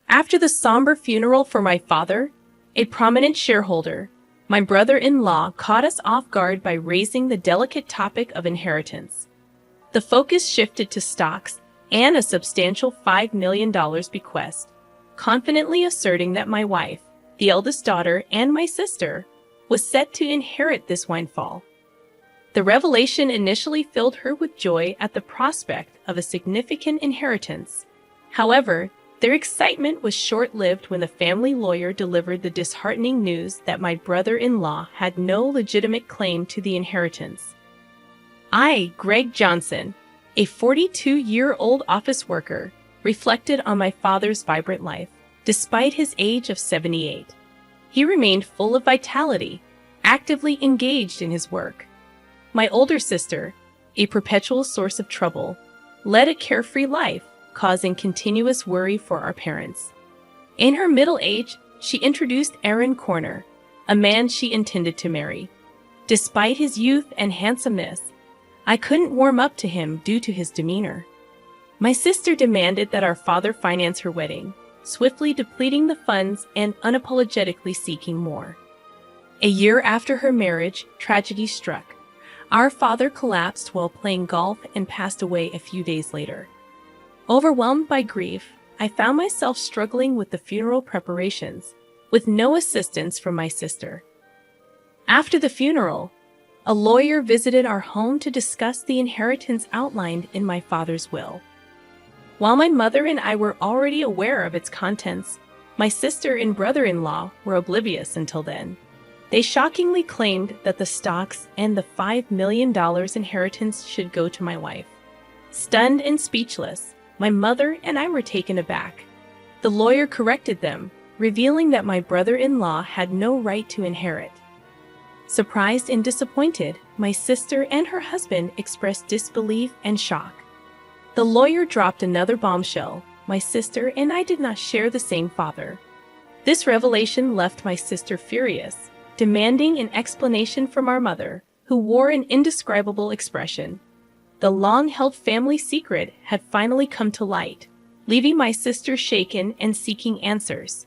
After the somber funeral for my father, a prominent shareholder, my brother-in-law caught us off guard by raising the delicate topic of inheritance. The focus shifted to stocks and a substantial $5 million bequest, confidently asserting that my wife, the eldest daughter, and my sister was set to inherit this windfall. The revelation initially filled her with joy at the prospect of a significant inheritance. However, their excitement was short-lived when the family lawyer delivered the disheartening news that my brother-in-law had no legitimate claim to the inheritance. I, Greg Johnson, a 42-year-old office worker, reflected on my father's vibrant life. Despite his age of 78, he remained full of vitality, actively engaged in his work. My older sister, a perpetual source of trouble, led a carefree life, causing continuous worry for our parents. In her middle age, she introduced Aaron Corner, a man she intended to marry. Despite his youth and handsomeness, I couldn't warm up to him due to his demeanor. My sister demanded that our father finance her wedding, swiftly depleting the funds and unapologetically seeking more. A year after her marriage, tragedy struck. Our father collapsed while playing golf and passed away a few days later. Overwhelmed by grief, I found myself struggling with the funeral preparations, with no assistance from my sister. After the funeral, a lawyer visited our home to discuss the inheritance outlined in my father's will. While my mother and I were already aware of its contents, my sister and brother-in-law were oblivious until then. They shockingly claimed that the stocks and the $5 million inheritance should go to my wife. Stunned and speechless, my mother and I were taken aback. The lawyer corrected them, revealing that my brother-in-law had no right to inherit. Surprised and disappointed, my sister and her husband expressed disbelief and shock. The lawyer dropped another bombshell. My sister and I did not share the same father. This revelation left my sister furious, demanding an explanation from our mother, who wore an indescribable expression. The long-held family secret had finally come to light, leaving my sister shaken and seeking answers.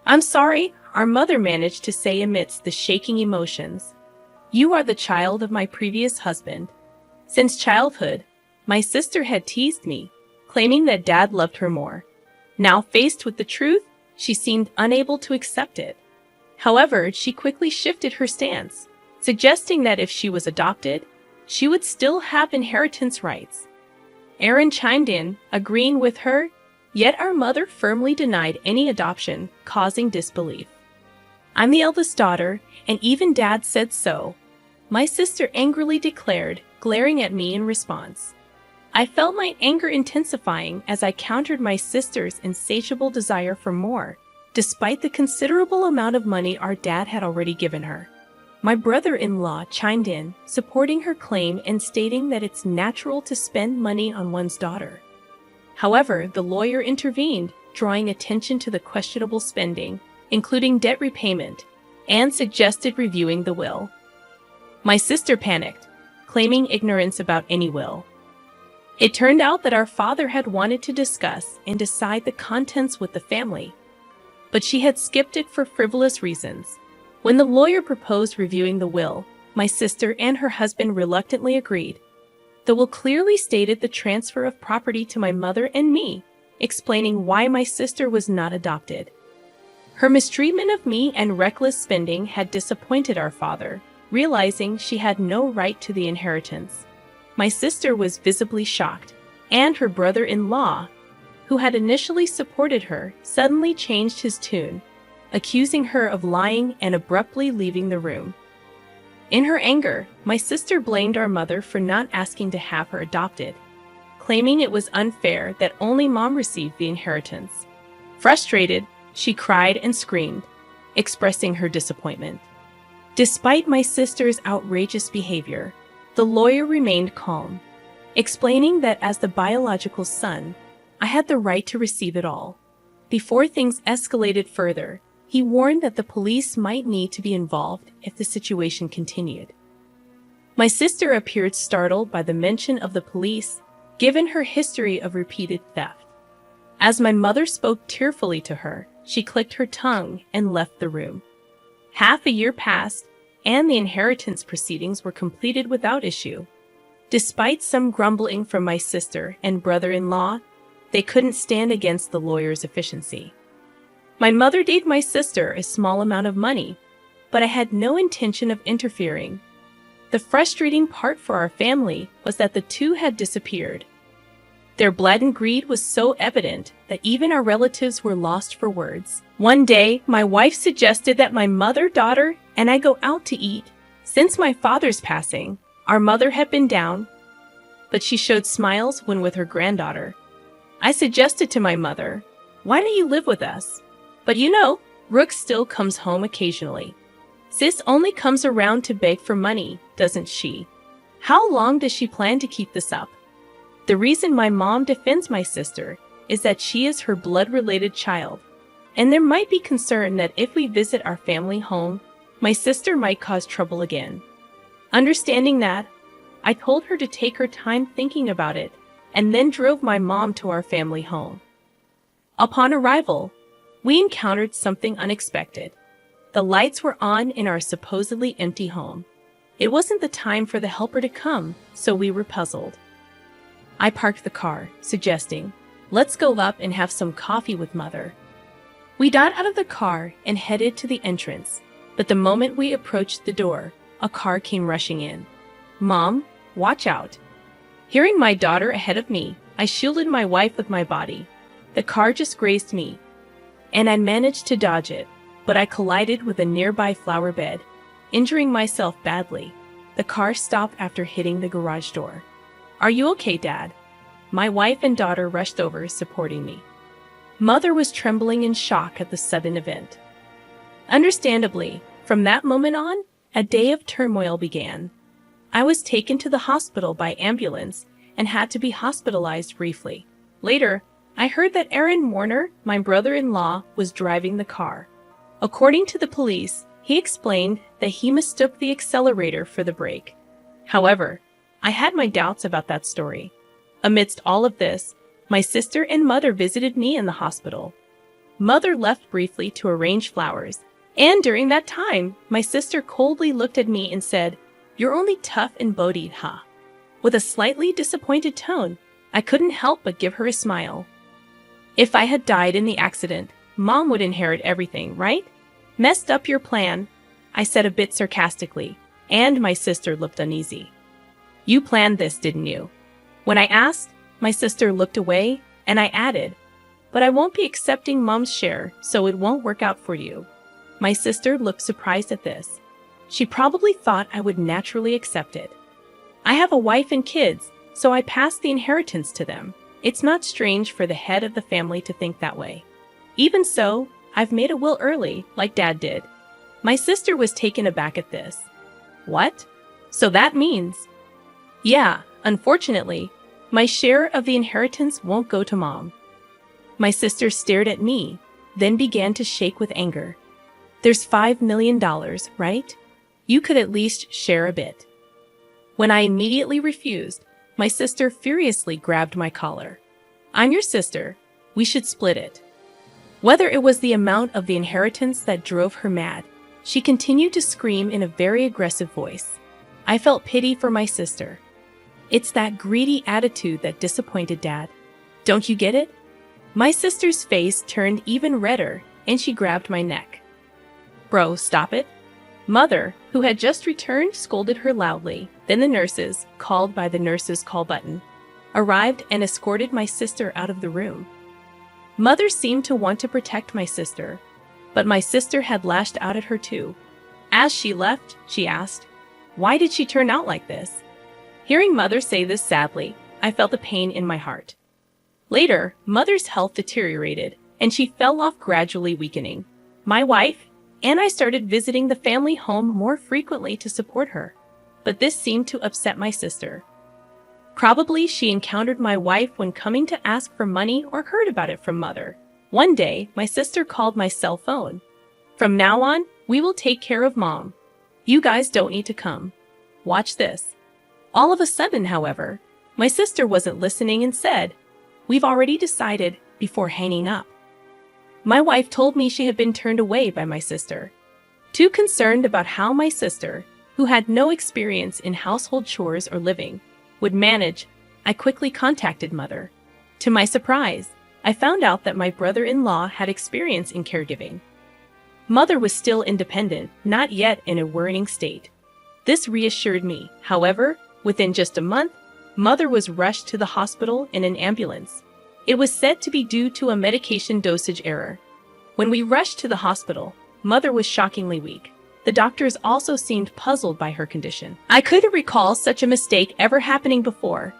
"I'm sorry," our mother managed to say amidst the shaking emotions. "You are the child of my previous husband. Since childhood, my sister had teased me, claiming that Dad loved her more. Now faced with the truth, she seemed unable to accept it. However, she quickly shifted her stance, suggesting that if she was adopted, she would still have inheritance rights." Aaron chimed in, agreeing with her, yet our mother firmly denied any adoption, causing disbelief. "I'm the eldest daughter, and even Dad said so," my sister angrily declared, glaring at me in response. I felt my anger intensifying as I countered my sister's insatiable desire for more, despite the considerable amount of money our dad had already given her. My brother-in-law chimed in, supporting her claim and stating that it's natural to spend money on one's daughter. However, the lawyer intervened, drawing attention to the questionable spending, including debt repayment, and suggested reviewing the will. My sister panicked, claiming ignorance about any will. It turned out that our father had wanted to discuss and decide the contents with the family, but she had skipped it for frivolous reasons. When the lawyer proposed reviewing the will, my sister and her husband reluctantly agreed. The will clearly stated the transfer of property to my mother and me, explaining why my sister was not adopted. Her mistreatment of me and reckless spending had disappointed our father, realizing she had no right to the inheritance. My sister was visibly shocked, and her brother-in-law, who had initially supported her, suddenly changed his tune, accusing her of lying and abruptly leaving the room. In her anger, my sister blamed our mother for not asking to have her adopted, claiming it was unfair that only Mom received the inheritance. Frustrated, she cried and screamed, expressing her disappointment. Despite my sister's outrageous behavior, the lawyer remained calm, explaining that as the biological son, I had the right to receive it all. Before things escalated further, he warned that the police might need to be involved if the situation continued. My sister appeared startled by the mention of the police, given her history of repeated theft. As my mother spoke tearfully to her, she clicked her tongue and left the room. Half a year passed, and the inheritance proceedings were completed without issue. Despite some grumbling from my sister and brother-in-law, they couldn't stand against the lawyer's efficiency. My mother gave my sister a small amount of money, but I had no intention of interfering. The frustrating part for our family was that the two had disappeared. Their blatant greed was so evident that even our relatives were lost for words. One day, my wife suggested that my mother, daughter, and I go out to eat. Since my father's passing, our mother had been down, but she showed smiles when with her granddaughter. I suggested to my mother, "Why don't you live with us?" But you know, Rook still comes home occasionally. Sis only comes around to beg for money, doesn't she? How long does she plan to keep this up? The reason my mom defends my sister is that she is her blood-related child, and there might be concern that if we visit our family home, my sister might cause trouble again. Understanding that, I told her to take her time thinking about it, and then drove my mom to our family home. Upon arrival, we encountered something unexpected. The lights were on in our supposedly empty home. It wasn't the time for the helper to come, so we were puzzled. I parked the car, suggesting, "Let's go up and have some coffee with Mother." We got out of the car and headed to the entrance, but the moment we approached the door, a car came rushing in. "Mom, watch out." Hearing my daughter ahead of me, I shielded my wife with my body. The car just grazed me, and I managed to dodge it, but I collided with a nearby flower bed, injuring myself badly. The car stopped after hitting the garage door. "Are you okay, Dad?" My wife and daughter rushed over, supporting me. Mother was trembling in shock at the sudden event. Understandably, from that moment on, a day of turmoil began. I was taken to the hospital by ambulance and had to be hospitalized briefly. Later, I heard that Aaron Warner, my brother-in-law, was driving the car. According to the police, he explained that he mistook the accelerator for the brake. However, I had my doubts about that story. Amidst all of this, my sister and mother visited me in the hospital. Mother left briefly to arrange flowers, and during that time, my sister coldly looked at me and said, "You're only tough and bodied, huh?" With a slightly disappointed tone, I couldn't help but give her a smile. If I had died in the accident, Mom would inherit everything, right? "Messed up your plan," I said a bit sarcastically, and my sister looked uneasy. "You planned this, didn't you?" When I asked, my sister looked away, and I added, "But I won't be accepting Mom's share, so it won't work out for you." My sister looked surprised at this. She probably thought I would naturally accept it. I have a wife and kids, so I passed the inheritance to them. It's not strange for the head of the family to think that way. Even so, I've made a will early, like Dad did. My sister was taken aback at this. "What? So that means—" "Yeah, unfortunately, my share of the inheritance won't go to Mom." My sister stared at me, then began to shake with anger. "There's $5 million, right? You could at least share a bit." When I immediately refused, my sister furiously grabbed my collar. "I'm your sister. We should split it." Whether it was the amount of the inheritance that drove her mad, she continued to scream in a very aggressive voice. I felt pity for my sister. It's that greedy attitude that disappointed Dad. Don't you get it? My sister's face turned even redder, and she grabbed my neck. "Bro, stop it." Mother, who had just returned, scolded her loudly. Then the nurses, called by the nurses' call button, arrived and escorted my sister out of the room. Mother seemed to want to protect my sister, but my sister had lashed out at her too. As she left, she asked, "Why did she turn out like this?" Hearing Mother say this sadly, I felt a pain in my heart. Later, Mother's health deteriorated, and she fell off, gradually weakening. My wife and I started visiting the family home more frequently to support her, but this seemed to upset my sister. Probably she encountered my wife when coming to ask for money or heard about it from Mother. One day, my sister called my cell phone. "From now on, we will take care of Mom. You guys don't need to come. Watch this." All of a sudden, however, my sister wasn't listening and said, "We've already decided, before hanging up. My wife told me she had been turned away by my sister. Too concerned about how my sister, who had no experience in household chores or living, would manage, I quickly contacted Mother. To my surprise, I found out that my brother-in-law had experience in caregiving. Mother was still independent, not yet in a worrying state. This reassured me. However, within just a month, Mother was rushed to the hospital in an ambulance. It was said to be due to a medication dosage error. When we rushed to the hospital, Mother was shockingly weak. The doctors also seemed puzzled by her condition. I couldn't recall such a mistake ever happening before.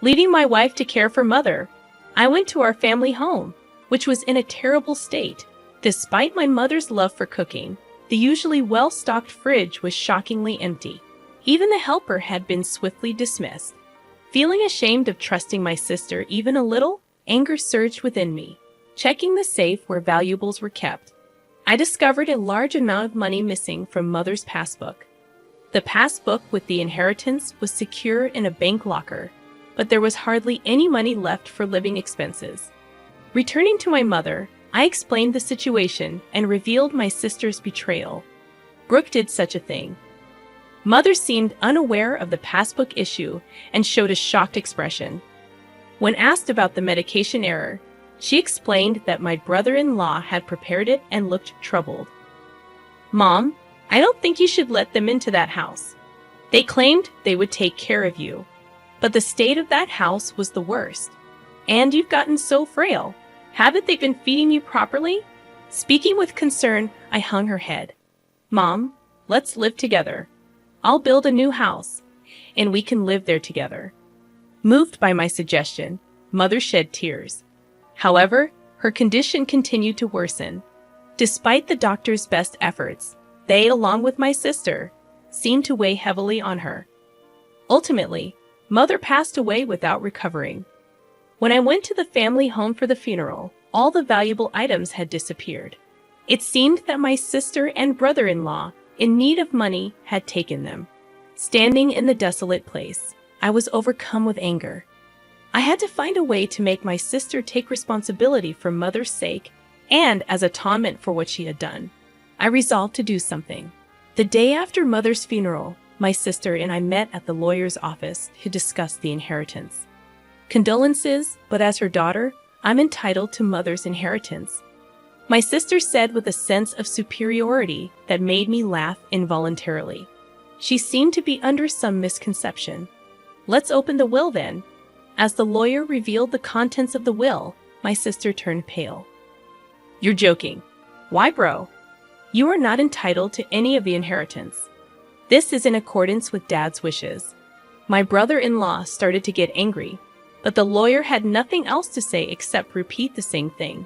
Leaving my wife to care for Mother, I went to our family home, which was in a terrible state. Despite my mother's love for cooking, the usually well-stocked fridge was shockingly empty. Even the helper had been swiftly dismissed. Feeling ashamed of trusting my sister even a little, anger surged within me. Checking the safe where valuables were kept, I discovered a large amount of money missing from Mother's passbook. The passbook with the inheritance was secure in a bank locker, but there was hardly any money left for living expenses. Returning to my mother, I explained the situation and revealed my sister's betrayal. Brooke did such a thing. Mother seemed unaware of the passbook issue and showed a shocked expression. When asked about the medication error, she explained that my brother-in-law had prepared it and looked troubled. "Mom, I don't think you should let them into that house. They claimed they would take care of you, but the state of that house was the worst. And you've gotten so frail. Haven't they been feeding you properly?" Speaking with concern, I hung her head. "Mom, let's live together. I'll build a new house, and we can live there together." Moved by my suggestion, Mother shed tears. However, her condition continued to worsen. Despite the doctor's best efforts, they, along with my sister, seemed to weigh heavily on her. Ultimately, Mother passed away without recovering. When I went to the family home for the funeral, all the valuable items had disappeared. It seemed that my sister and brother-in-law, in need of money, had taken them. Standing in the desolate place, I was overcome with anger. I had to find a way to make my sister take responsibility for Mother's sake and as atonement for what she had done. I resolved to do something. The day after Mother's funeral, my sister and I met at the lawyer's office to discuss the inheritance. "Condolences, but as her daughter, I'm entitled to Mother's inheritance," my sister said with a sense of superiority that made me laugh involuntarily. She seemed to be under some misconception. "Let's open the will then." As the lawyer revealed the contents of the will, my sister turned pale. "You're joking. Why, bro? You are not entitled to any of the inheritance. This is in accordance with Dad's wishes." My brother-in-law started to get angry, but the lawyer had nothing else to say except repeat the same thing.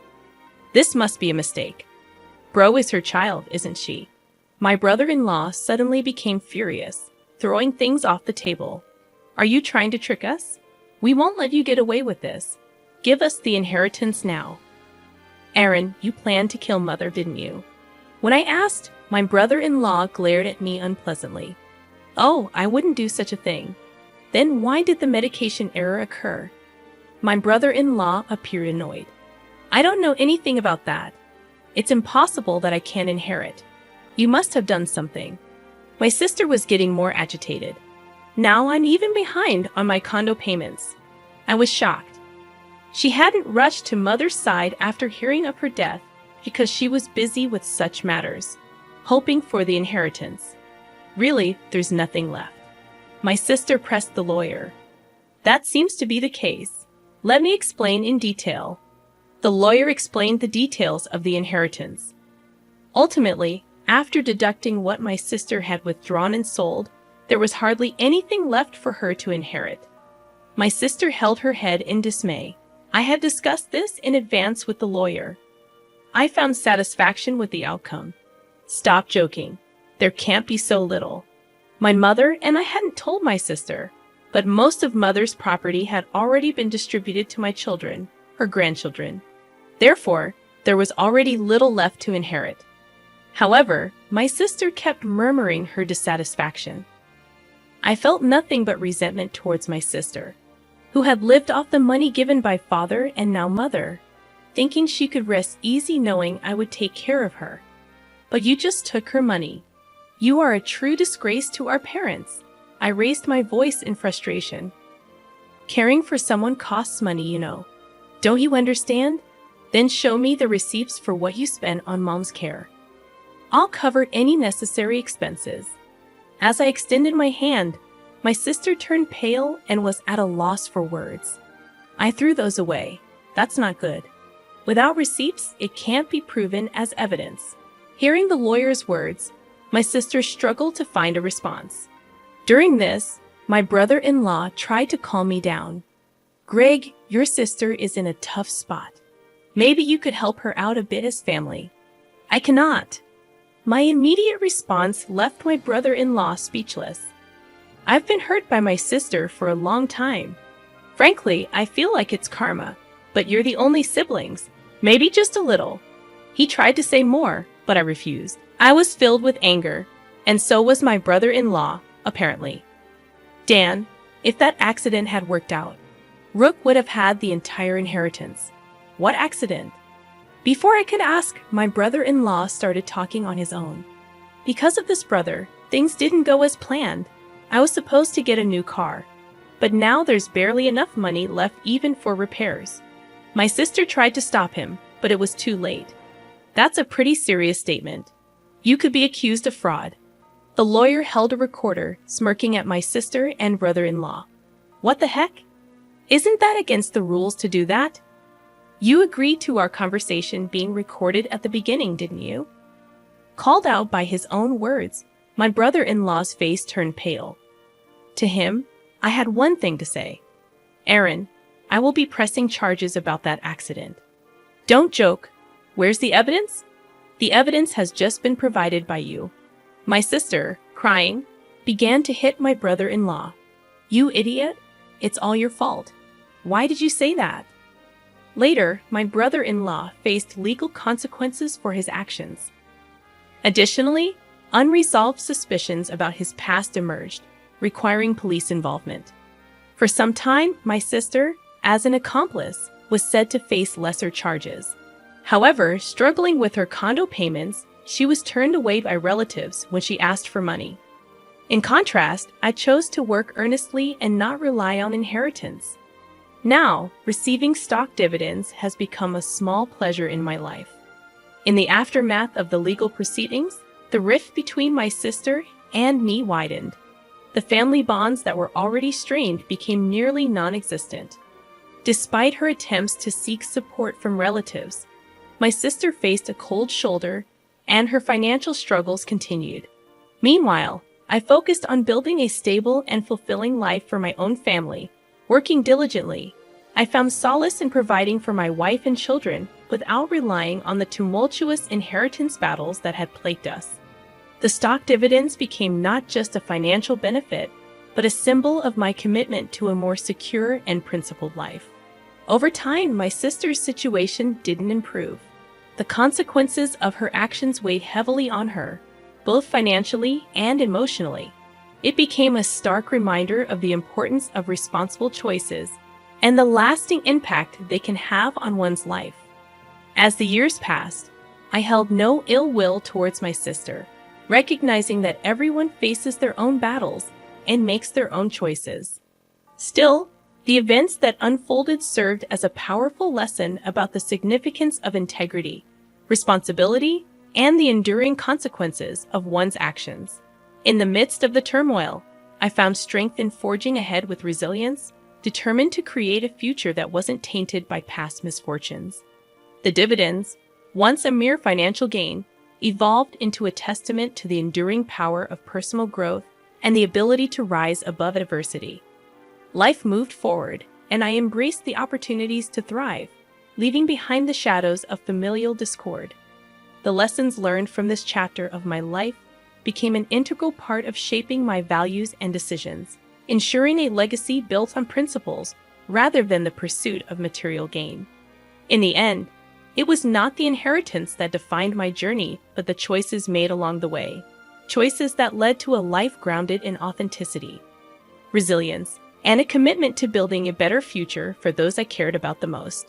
"This must be a mistake. Bro is her child, isn't she?" My brother-in-law suddenly became furious, throwing things off the table. "Are you trying to trick us? We won't let you get away with this. Give us the inheritance now." "Aaron, you planned to kill Mother, didn't you?" When I asked, my brother-in-law glared at me unpleasantly. "Oh, I wouldn't do such a thing." "Then why did the medication error occur?" My brother-in-law appeared annoyed. "I don't know anything about that. It's impossible that I can inherit. You must have done something." My sister was getting more agitated. "Now I'm even behind on my condo payments." I was shocked. She hadn't rushed to Mother's side after hearing of her death because she was busy with such matters, hoping for the inheritance. "Really, there's nothing left." My sister pressed the lawyer. "That seems to be the case. Let me explain in detail." The lawyer explained the details of the inheritance. Ultimately, after deducting what my sister had withdrawn and sold, there was hardly anything left for her to inherit. My sister held her head in dismay. I had discussed this in advance with the lawyer. I found satisfaction with the outcome. "Stop joking. There can't be so little." My mother and I hadn't told my sister, but most of Mother's property had already been distributed to my children, her grandchildren. Therefore, there was already little left to inherit. However, my sister kept murmuring her dissatisfaction. I felt nothing but resentment towards my sister, who had lived off the money given by Father and now Mother. thinking she could rest easy knowing I would take care of her. But you just took her money. You are a true disgrace to our parents. I raised my voice in frustration. Caring for someone costs money, you know. Don't you understand? Then show me the receipts for what you spent on mom's care. I'll cover any necessary expenses. As I extended my hand, my sister turned pale and was at a loss for words. I threw those away. That's not good. Without receipts, it can't be proven as evidence. Hearing the lawyer's words, my sister struggled to find a response. During this, my brother-in-law tried to calm me down. Greg, your sister is in a tough spot. Maybe you could help her out a bit as family. I cannot. My immediate response left my brother-in-law speechless. I've been hurt by my sister for a long time. Frankly, I feel like it's karma, but you're the only siblings. Maybe just a little. He tried to say more, but I refused. I was filled with anger, and so was my brother-in-law, apparently. Dan, if that accident had worked out, Rook would have had the entire inheritance. What accident? Before I could ask, my brother-in-law started talking on his own. Because of this brother, things didn't go as planned. I was supposed to get a new car, but now there's barely enough money left even for repairs. My sister tried to stop him, but it was too late. That's a pretty serious statement. You could be accused of fraud. The lawyer held a recorder, smirking at my sister and brother-in-law. What the heck? Isn't that against the rules to do that? You agreed to our conversation being recorded at the beginning, didn't you? Called out by his own words, my brother-in-law's face turned pale. To him, I had one thing to say. Aaron, I will be pressing charges about that accident. Don't joke. Where's the evidence? The evidence has just been provided by you. My sister, crying, began to hit my brother-in-law. You idiot! It's all your fault. Why did you say that? Later, my brother-in-law faced legal consequences for his actions. Additionally, unresolved suspicions about his past emerged, requiring police involvement. For some time, my sister, as an accomplice, was said to face lesser charges. However, struggling with her condo payments, she was turned away by relatives when she asked for money. In contrast, I chose to work earnestly and not rely on inheritance. Now, receiving stock dividends has become a small pleasure in my life. In the aftermath of the legal proceedings, the rift between my sister and me widened. The family bonds that were already strained became nearly non-existent. Despite her attempts to seek support from relatives, my sister faced a cold shoulder, and her financial struggles continued. Meanwhile, I focused on building a stable and fulfilling life for my own family. Working diligently, I found solace in providing for my wife and children without relying on the tumultuous inheritance battles that had plagued us. The stock dividends became not just a financial benefit, but a symbol of my commitment to a more secure and principled life. Over time, my sister's situation didn't improve. The consequences of her actions weighed heavily on her, both financially and emotionally. It became a stark reminder of the importance of responsible choices and the lasting impact they can have on one's life. As the years passed, I held no ill will towards my sister, recognizing that everyone faces their own battles and makes their own choices. Still, the events that unfolded served as a powerful lesson about the significance of integrity, responsibility, and the enduring consequences of one's actions. In the midst of the turmoil, I found strength in forging ahead with resilience, determined to create a future that wasn't tainted by past misfortunes. The dividends, once a mere financial gain, evolved into a testament to the enduring power of personal growth and the ability to rise above adversity. Life moved forward, and I embraced the opportunities to thrive, leaving behind the shadows of familial discord. The lessons learned from this chapter of my life became an integral part of shaping my values and decisions, ensuring a legacy built on principles rather than the pursuit of material gain. In the end, it was not the inheritance that defined my journey, but the choices made along the way, choices that led to a life grounded in authenticity, resilience, and a commitment to building a better future for those I cared about the most.